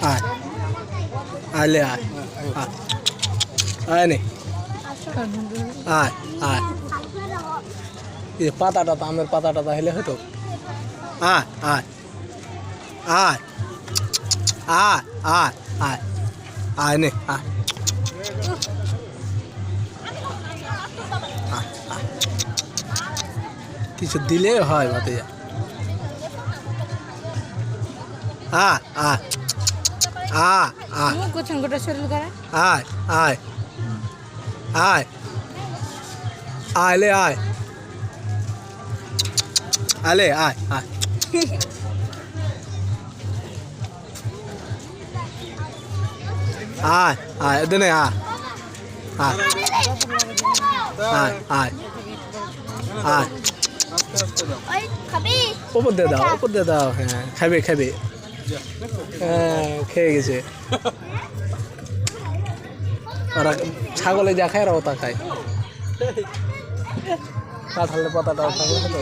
আয় আলে আয় আয় নে আয় আয় এই পাতাটা তো আমের পাতাটা তাহলে হতো আয় আয় আয় আয় আয় আয় আয় নে আয় কিছু দিলে হয় ভাতিজা আয় আয় আয় আয় গোছন গোটা শরীর করে আয় আয় আয় আয় লে আয় আলে আয় আয় আয় আয় এদিনে আয় আয় আয় আয় আয় ওই খাবি উপর দিয়ে দাও হ্যাঁ খাবে খাবে হ্যাঁ খেয়ে গেছে ওরা ছাগলে যা খায় ওরা তা খায় কাঁঠালের পাতাটাও খাবে তো